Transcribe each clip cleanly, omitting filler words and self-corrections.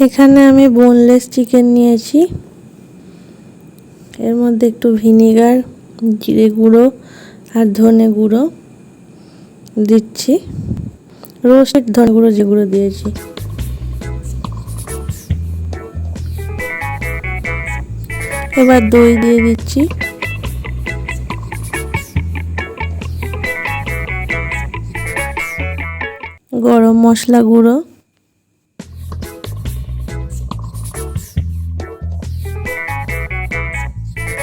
এখানে আমি boneless chicken নিয়েছি। এর মধ্যে একটু ভিনেগার, জিরে গুঁড়ো আর ধনে গুঁড়ো দিচ্ছি। রোস্টেড ধনে গুঁড়ো যেগুলো দিয়েছি। এবার দই দিয়ে দিচ্ছি। গরম মশলা গুঁড়ো,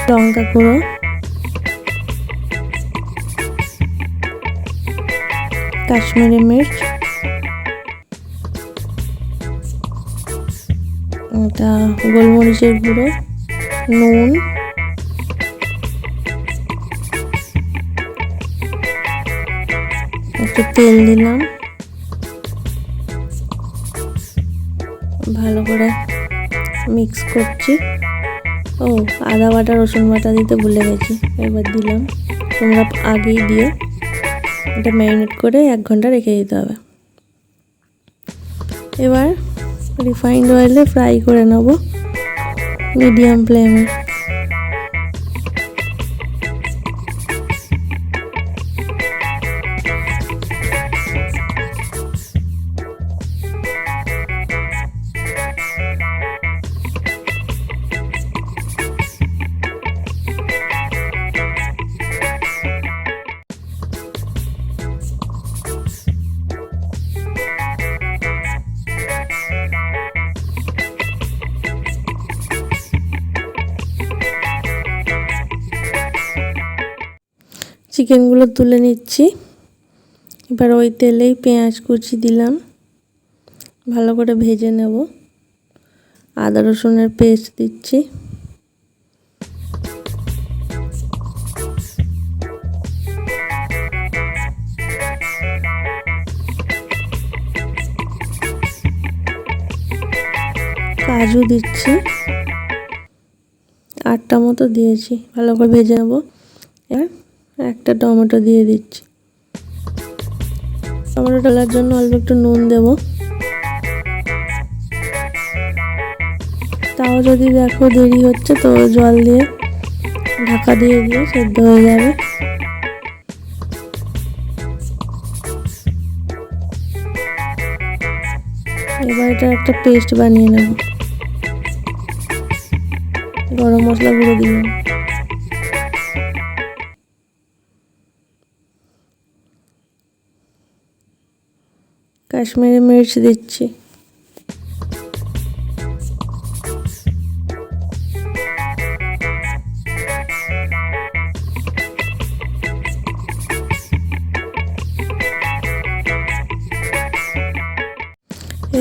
লঙ্কা গুঁড়ো, কাশ্মীরি মির্চ, গোলমরিচের গুঁড়ো, নুন, একটু তেল দিলাম। ভালো করে মিক্স করছি। ও আদা বাটা রসুন বাটা দিতে ভুলে গেছি, এবার দিলাম। তোমরা আগেই দিও। এটা ম্যারিনেট করে 1 ঘন্টা রেখে দিতে হবে। এবার রিফাইন্ড অয়েলে ফ্রাই করে নেব মিডিয়াম ফ্লেমে। চিকেনগুলো তুলে নিচ্ছি। এবার ওই তেলেই পেঁয়াজ কুচি দিলাম, ভালো করে ভেজে নেব। আদা রসুনের পেস্ট দিচ্ছি। কাজু দিচ্ছি, 8টা মতো দিয়েছি। ভালো করে ভেজে নেব। এবার একটা টমেটো দিয়ে দিচ্ছি। টমেটো ডালার জন্য অল্প একটু নুন দেব। তাও যদি দেখো দেরি হচ্ছে তো জল দিয়ে ঢাকা দিয়ে সেদ্ধ হয়ে যাবে। এবার এটা একটা পেস্ট বানিয়ে নেব। গরম মশলা গুঁড়ো দিলাম, কাশ্মীরি মির্চ দিচ্ছি।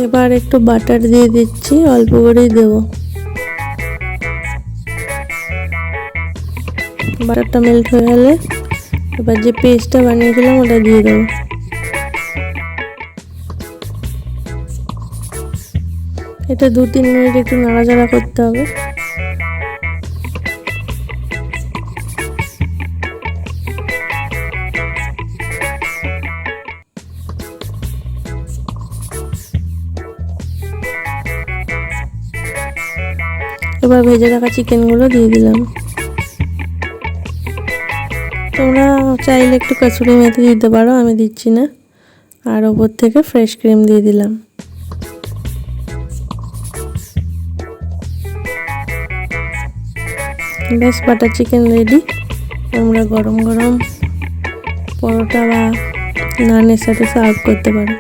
এবার একটু বাটার দিয়ে দিচ্ছি, অল্প করেই দেব। বাটারটা মেল্ট হয়ে গেলে এবার যে পেস্টটা বানিয়েছিলাম ওটা দিয়ে দেবো। এটা 2-3 মিনিট একটু নাড়াচাড়া করতে হবে। এবার ভেজে রাখা চিকেনগুলো দিয়ে দিলাম। তোমরা চাইলে একটু কসুরি মেথি দিতে পারো, আমি দিচ্ছি না। আর ওপর থেকে ফ্রেশ ক্রিম দিয়ে দিলাম। বেশ, বাটার চিকেন রেডি। তোমরা গরম গরম পরোটা বা নানের সাথে সার্ভ করতে পারো।